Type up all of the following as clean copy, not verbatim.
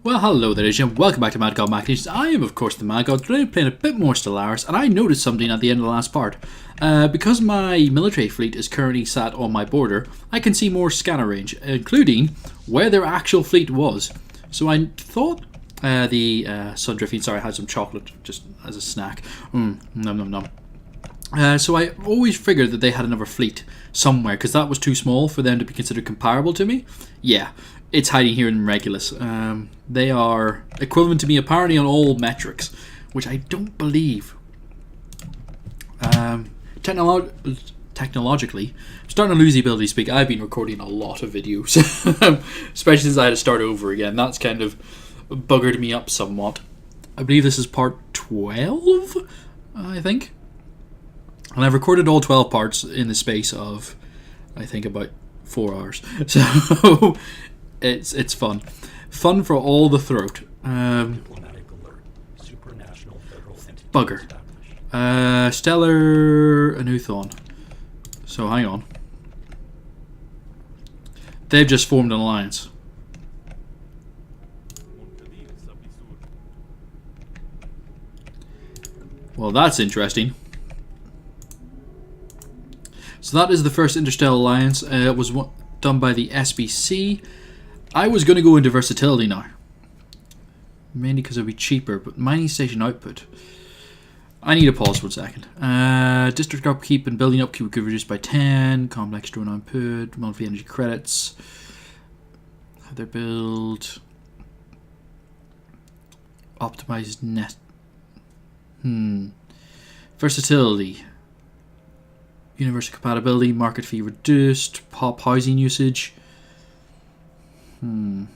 Well, hello there, and welcome back to Madgod Machinations. I am, of course, the Madgod. Today I'm playing a bit more Stellaris, and I noticed something at the end of the last part. Because my military fleet is currently sat on my border, I can see more scanner range, including where their actual fleet was. So I thought the sun drifting, sorry, I had some chocolate just as a snack. Nom nom nom. So I always figured that they had another fleet somewhere, because that was too small for them to be considered comparable to me. Yeah. It's hiding here in Regulus. They are equivalent to me apparently on all metrics, which I don't believe. Technologically, I'm starting to lose the ability to speak. I've been recording a lot of videos, especially since I had to start over again. That's kind of buggered me up somewhat. I believe this is part 12, I think. And I've recorded all 12 parts in the space of, I think, about 4 hours. So... It's fun for all the throat. Bugger. Stellar Anuthon. So hang on. They've just formed an alliance. Well, that's interesting. So that is the first Interstellar Alliance. It was done by the SBC. I was going to go into versatility now. Mainly because it would be cheaper, but mining station output. I need to pause for a second. District upkeep and building upkeep could reduce by 10. Complex drone output. Monthly energy credits. How they're built. Optimized net. Versatility. Universal compatibility. Market fee reduced. Pop housing usage. On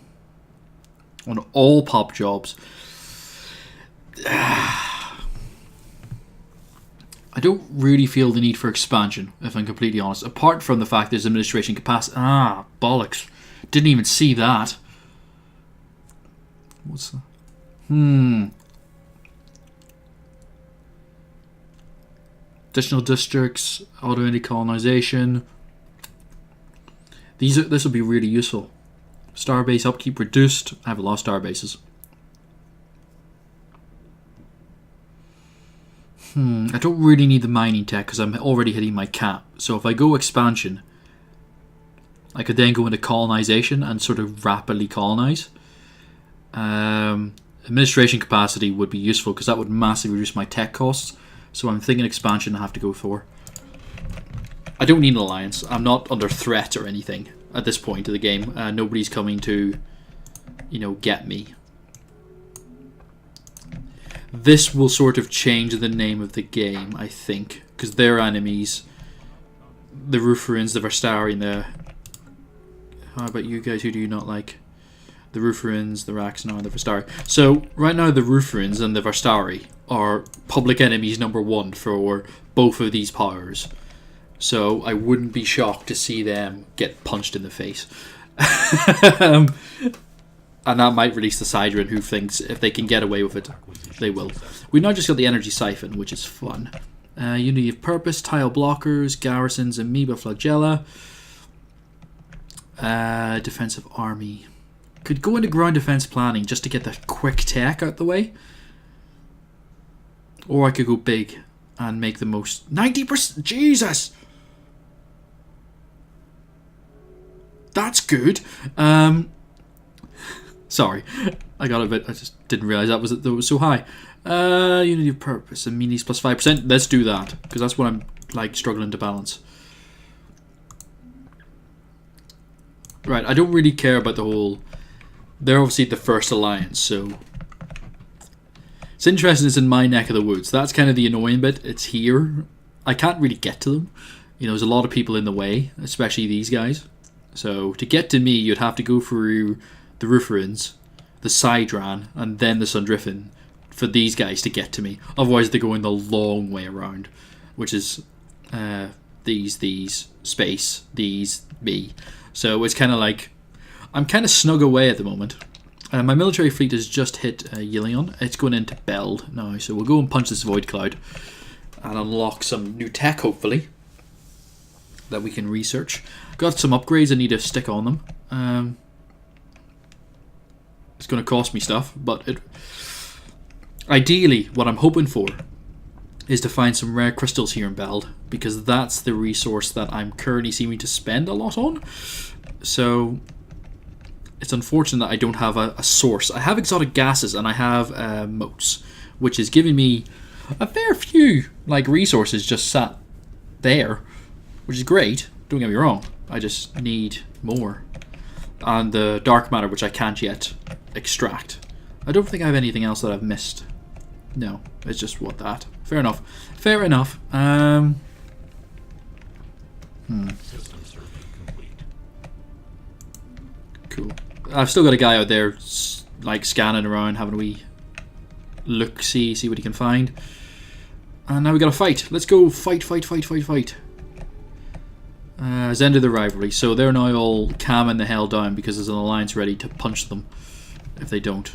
all pop jobs. I don't really feel the need for expansion, if I'm completely honest. Apart from the fact there's administration capacity. Bollocks. Didn't even see that. What's that? Additional districts, auto colonization. This will be really useful. Starbase upkeep reduced. I have a lot of starbases. I don't really need the mining tech because I'm already hitting my cap. So if I go expansion, I could then go into colonization and sort of rapidly colonize. Administration capacity would be useful because that would massively reduce my tech costs. So I'm thinking expansion I have to go for. I don't need an alliance. I'm not under threat or anything. At this point of the game, nobody's coming to, get me. This will sort of change the name of the game, I think, because their enemies, the Rooferins, the Vestari, and how about you guys? Who do you not like? The Rooferins, the Raxnar, and the Vestari. So right now, the Rooferins and the Vestari are public enemies #1 for both of these powers. So I wouldn't be shocked to see them get punched in the face. And that might release the Sidron, who thinks if they can get away with it, they will. We've now just got the Energy Siphon, which is fun. Unity of Purpose, Tile Blockers, Garrisons, Amoeba Flagella. Defensive Army. Could go into ground defense planning just to get the quick tech out the way. Or I could go big and make the most. 90%! Jesus! That's good. Sorry, I got a bit. I just didn't realize that was so high. Unity of Purpose and minis plus 5%. Let's do that because that's what I'm struggling to balance. Right, I don't really care about the whole. They're obviously the first alliance, so it's interesting. It's in my neck of the woods. That's kind of the annoying bit. It's here. I can't really get to them. There's a lot of people in the way, especially these guys. So to get to me, you'd have to go through the Rooferins, the Sidran, and then the Sundriffin for these guys to get to me. Otherwise, they're going the long way around, which is these, space, these, me. So it's kind of like, I'm kind of snug away at the moment. My military fleet has just hit Yilion. It's going into Beld now, so we'll go and punch this Void Cloud and unlock some new tech, hopefully, that we can research. Got some upgrades I need to stick on them. It's going to cost me stuff, but ideally, what I'm hoping for is to find some rare crystals here in Beld, because that's the resource that I'm currently seeming to spend a lot on. So it's unfortunate that I don't have a source. I have exotic gases and I have motes, which is giving me a fair few like resources just sat there, which is great. Don't get me wrong. I just need more. And the dark matter, which I can't yet extract. I don't think I have anything else that I've missed. No, it's just what that. Fair enough. Fair enough. System survey complete. Cool. I've still got a guy out there, like scanning around, having a wee look, see what he can find. And now we got to fight. Let's go fight. It's ended the rivalry, so they're now all calming the hell down because there's an alliance ready to punch them if they don't.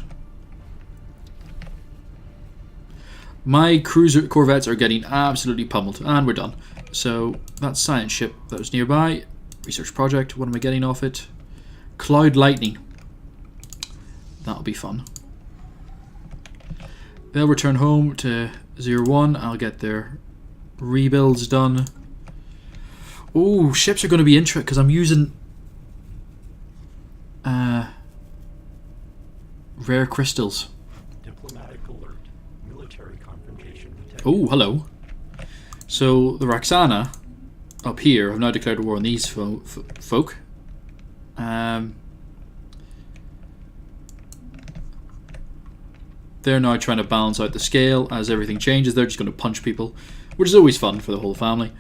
My cruiser corvettes are getting absolutely pummeled, and we're done. So that science ship that was nearby, research project. What am I getting off it? Cloud lightning. That'll be fun. They'll return home to 01. I'll get their rebuilds done. Oh, ships are going to be interesting because I'm using rare crystals. Diplomatic alert. Military confrontation detected. Oh, hello. So the Roxana up here have now declared war on these folk. They're now trying to balance out the scale as everything changes. They're just going to punch people, which is always fun for the whole family.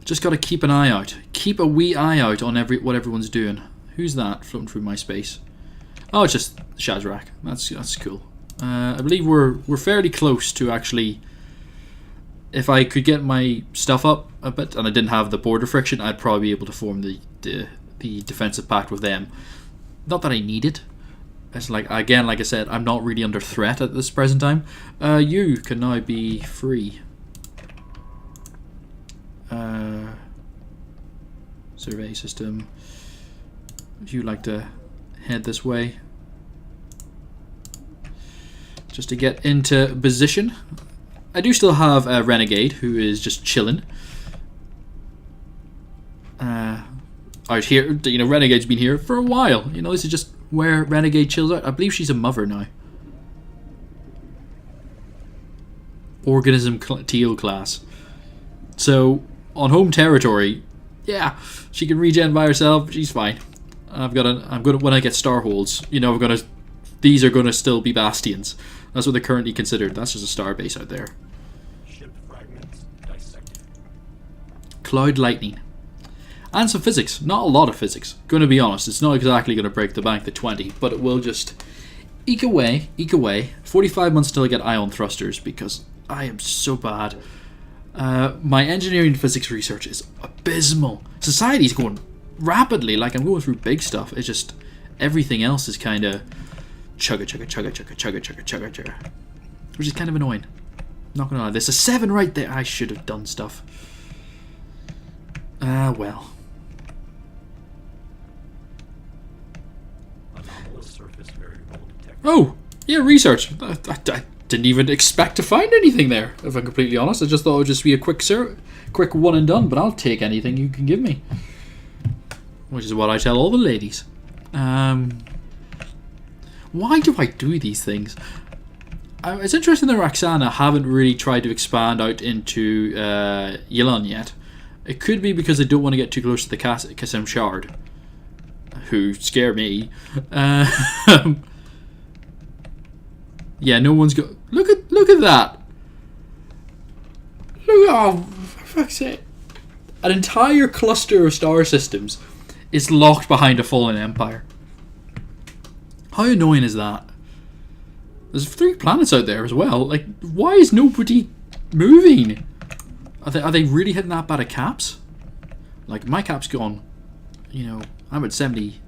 Just got to keep an eye out. Keep a wee eye out on what everyone's doing. Who's that floating through my space? Oh, it's just Shazrak. That's cool. I believe we're fairly close to actually. If I could get my stuff up a bit and I didn't have the border friction, I'd probably be able to form the defensive pact with them. Not that I need it. It's like, again, like I said, I'm not really under threat at this present time. You can now be free. Survey system. If you'd like to head this way, just to get into position. I do still have a Renegade who is just chilling out here. You know, Renegade's been here for a while. You know, this is just where Renegade chills out. I believe she's a mother now. Organism teal class. So on home territory, yeah, she can regen by herself. She's fine. I'm gonna when I get starholds, you know, these are gonna still be bastions. That's what they're currently considered. That's just a star base out there. Ship fragments dissected. Cloud lightning. And some physics. Not a lot of physics. Gonna be honest, it's not exactly gonna break the bank, the 20, but it will just eke away. 45 months till I get ion thrusters because I am so bad. My engineering and physics research is abysmal. Society's going rapidly, like I'm going through big stuff. It's just everything else is kind of chugga, which is kind of annoying. Not gonna lie, there's a 7 right there. I should have done stuff. Well. Anomalous surface variable detected. Oh, yeah, research. I didn't even expect to find anything there, if I'm completely honest. I just thought it would just be a quick one and done, but I'll take anything you can give me. Which is what I tell all the ladies. Why do I do these things? It's interesting that Roxana haven't really tried to expand out into Yilon yet. It could be because they don't want to get too close to the Kasem Shard, who scare me. Yeah, no one's got. Look at that. Oh, for fuck's sake! An entire cluster of star systems is locked behind a fallen empire. How annoying is that? There's 3 planets out there as well. Like, why is nobody moving? Are they really hitting that bad at caps? Like, my cap's gone. You know, I'm at 70.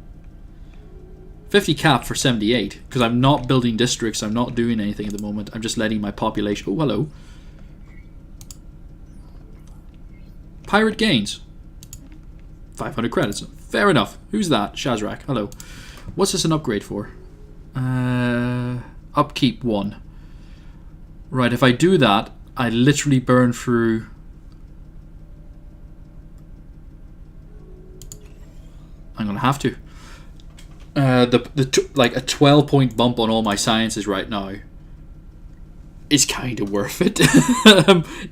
50 cap for 78 because I'm not building districts. I'm not doing anything at the moment. I'm just letting my population. Oh, hello. Pirate gains. 500 credits. Fair enough. Who's that? Shazrak. Hello. What's this an upgrade for? Upkeep 1. Right, if I do that, I literally burn through... I'm gonna have to. Like a 12-point bump on all my sciences right now is kind of worth it.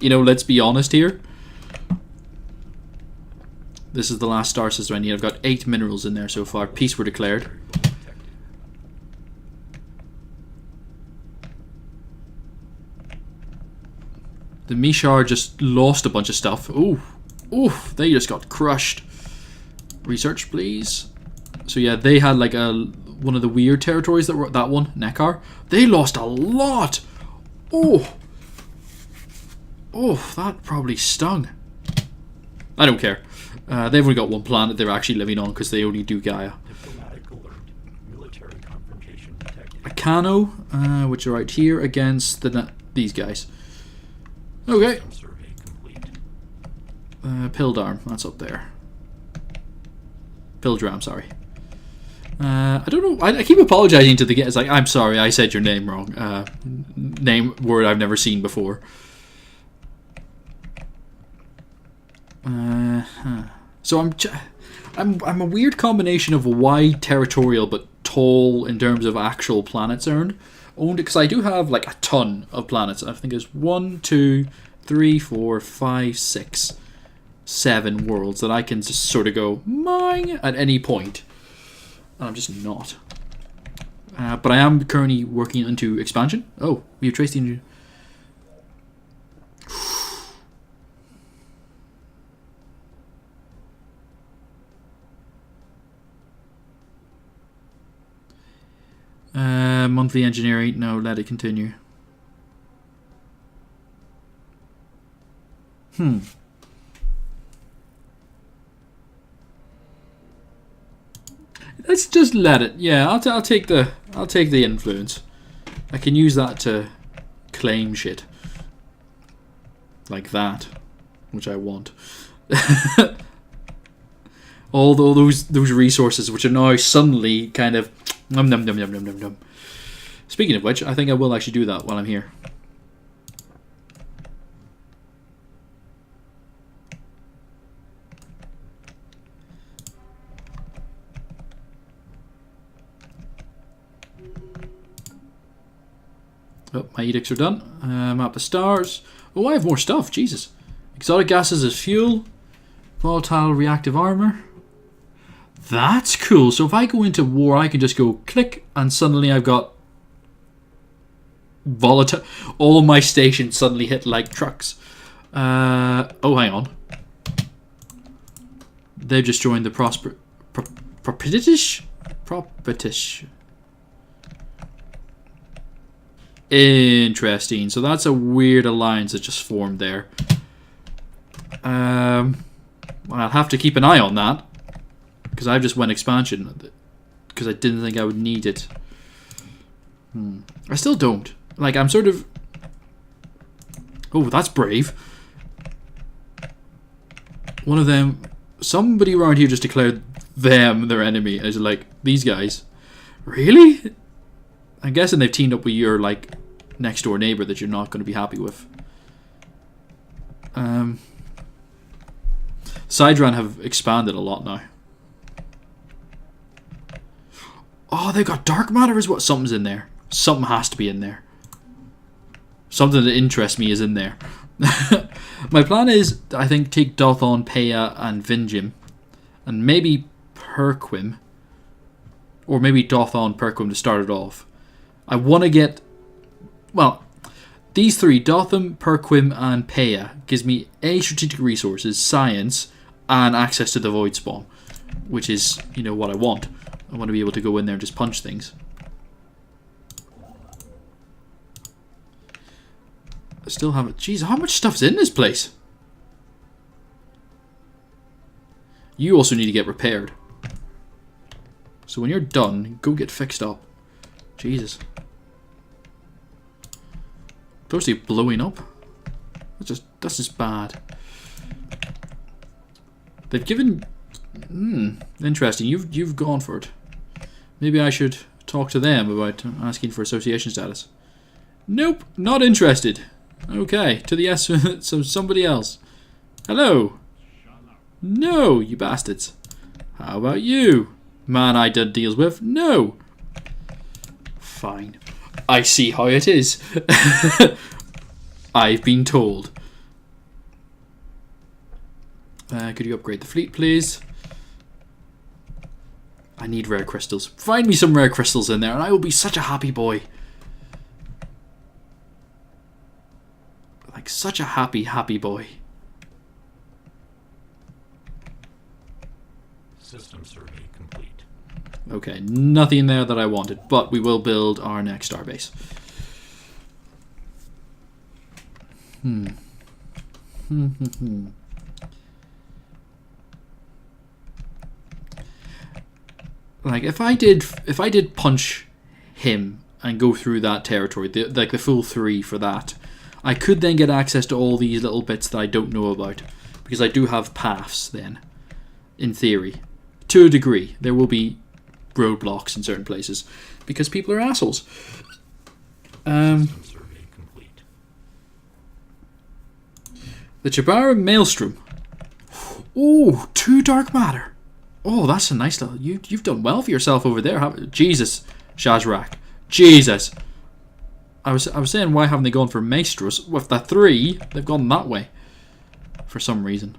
You know, let's be honest here. This is the last star system I need. I've got 8 minerals in there so far. Peace were declared. The Mishar just lost a bunch of stuff. Ooh. Ooh, they just got crushed. Research, please. So yeah, they had like one of the weird territories that were that one, Nekar. They lost a lot. Oh. Oh, that probably stung. I don't care. They've only got one planet they're actually living on because they only do Gaia. Diplomatic alert. Military confrontation detected. Akano, which are right here against these guys. Okay. System survey complete. Pildarm, that's up there. Pildram, sorry. I don't know. I keep apologizing to the game. It's like, I'm sorry, I said your name wrong. Word I've never seen before. So I'm a weird combination of wide territorial but tall in terms of actual planets owned because I do have like a ton of planets. I think there's 1, 2, 3, 4, 5, 6, 7 worlds that I can just sort of go mine at any point. And I'm just not. But I am currently working into expansion. Oh, we have traced the engine. Monthly engineering. No, let it continue. Let's just let it. Yeah, I'll take the influence. I can use that to claim shit like that, which I want. All those resources, which are now suddenly kind of num num num num num num num. Speaking of which, I think I will actually do that while I'm here. Oh, my edicts are done. Map the stars. Oh, I have more stuff. Jesus. Exotic gases as fuel. Volatile reactive armor. That's cool. So if I go into war, I can just go click, and suddenly I've got volatile. All my stations suddenly hit like trucks. Oh, hang on. They've just joined the Propitish. Interesting. So that's a weird alliance that just formed there. Well, I'll have to keep an eye on that because I've just went expansion because I didn't think I would need it. I still don't. Like, I'm sort of... Oh, that's brave. One of them... Somebody around here just declared them their enemy. I was like, these guys? Really? I'm guessing they've teamed up with your, like, next door neighbor that you're not going to be happy with. Sidran have expanded a lot now. Oh, they've got dark matter as well. Something's in there. Something has to be in there. Something that interests me is in there. My plan is, I think, take Dothon, Peya, and Vinjim. And maybe Perquim. Or maybe Dothon, Perquim to start it off. I want to get... Well, these three, Dotham, Perquim, and Peya, gives me A, strategic resources, science, and access to the Void Spawn. Which is, you know, what I want. I want to be able to go in there and just punch things. I still haven't... Jeez, how much stuff's in this place? You also need to get repaired. So when you're done, go get fixed up. Jesus. Supposed to be blowing up? That's just bad. They've given Interesting. You've gone for it. Maybe I should talk to them about asking for association status. Nope, not interested. Okay, to the S. So somebody else. Hello. No, you bastards. How about you? Man I did deals with? No. Fine. I see how it is. I've been told. Could you upgrade the fleet, please? I need rare crystals. Find me some rare crystals in there and I will be such a happy boy. Like such a happy boy. System survey complete. Okay, nothing there that I wanted, but we will build our next starbase. Like if I did punch him and go through that territory, like the full 3 for that, I could then get access to all these little bits that I don't know about, because I do have paths then, in theory. To a degree, there will be roadblocks in certain places, because people are assholes. System survey complete. The Jabara Maelstrom. Oh, 2 dark matter. Oh, that's a nice little... You've done well for yourself over there. Jesus, Shazrak. Jesus. I was saying, why haven't they gone for Maestros? With the 3, they've gone that way. For some reason.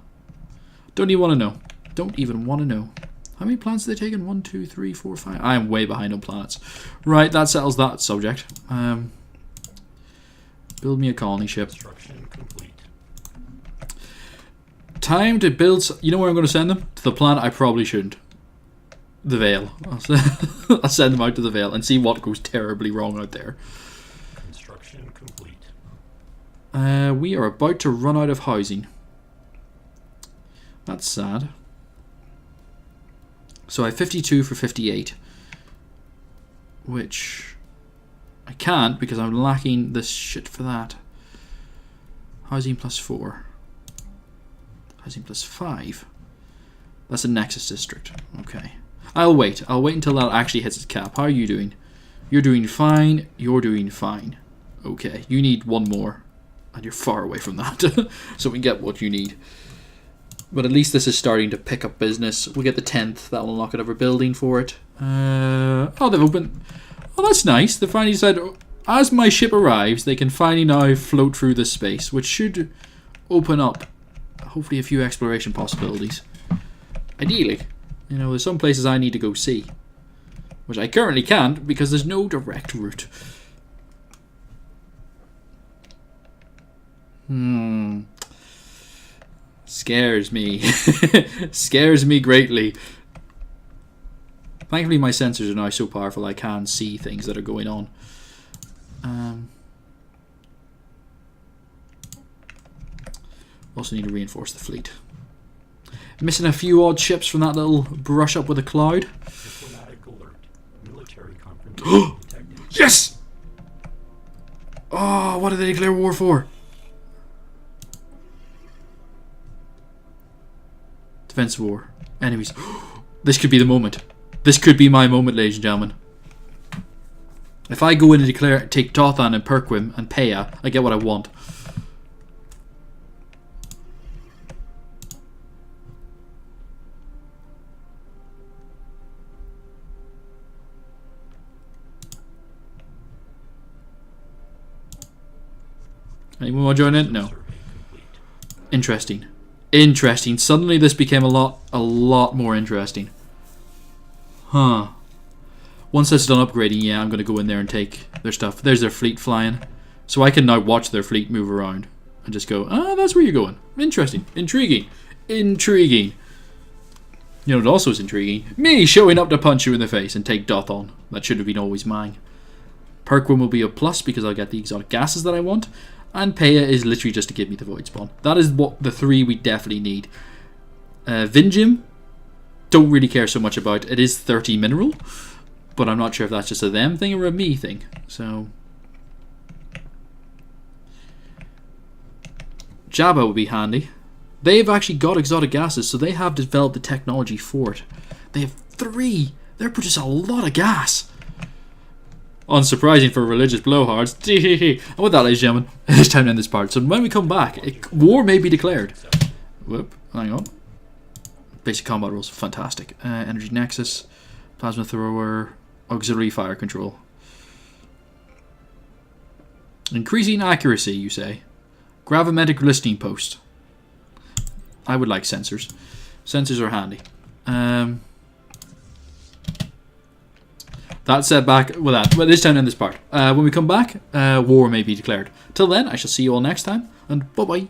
Don't even want to know. Don't even want to know. How many planets have they taken? 1, 2, 3, 4, 5. I am way behind on planets. Right, that settles that subject. Build me a colony ship. Construction complete. Time to build... You know where I'm going to send them? To the planet I probably shouldn't. The Veil. I'll send them out to the Veil and see what goes terribly wrong out there. Construction complete. We are about to run out of housing. That's sad. So I have 52 for 58. Which... I can't because I'm lacking this shit for that. Housing plus 4. Housing plus 5. That's a Nexus district. Okay. I'll wait. I'll wait until that actually hits its cap. How are you doing? You're doing fine. You're doing fine. Okay. You need 1 more. And you're far away from that. So we get what you need. But at least this is starting to pick up business. We'll get the 10th. That will unlock another building for it. Oh, they've opened... Oh, that's nice. They finally decided... As my ship arrives, they can finally now float through this space. Which should open up... Hopefully a few exploration possibilities. Ideally. You know, there's some places I need to go see. Which I currently can't because there's no direct route. Scares me. Scares me greatly. Thankfully my sensors are now so powerful I can see things that are going on. Also need to reinforce the fleet. Missing a few odd ships from that little brush up with a cloud. Diplomatic alert. Military confrontation detected. Yes! Oh, what did they declare war for? Defense war. Enemies. This could be the moment. This could be my moment, ladies and gentlemen. If I go in and declare, take Dothan and Perquim and Peya, I get what I want. Anyone want to join in? No. Interesting. Interesting. Suddenly this became a lot more interesting. Huh. Once that's done upgrading, yeah, I'm going to go in there and take their stuff. There's their fleet flying. So I can now watch their fleet move around. And just go, ah, that's where you're going. Interesting. Intriguing. Intriguing. You know what also is intriguing? Me showing up to punch you in the face and take Dothon. That should have been always mine. Perquim will be a plus because I'll get the exotic gases that I want. And Peya is literally just to give me the Void Spawn. That is what the 3 we definitely need. Vinjim, don't really care so much about. It is 30 mineral, but I'm not sure if that's just a them thing or a me thing. So Jabba would be handy. They've actually got exotic gases, so they have developed the technology for it. They have 3. They're producing a lot of gas. Unsurprising for religious blowhards. And with that, ladies and gentlemen, it's time to end this part. So when we come back, war may be declared. Whoop, hang on. Basic combat rules, fantastic. Energy Nexus, Plasma Thrower, Auxiliary Fire Control. Increasing accuracy, you say. Gravimetric Listening Post. I would like sensors. Sensors are handy. That setback. Well, this time in this part. When we come back, war may be declared. Till then, I shall see you all next time, and bye bye.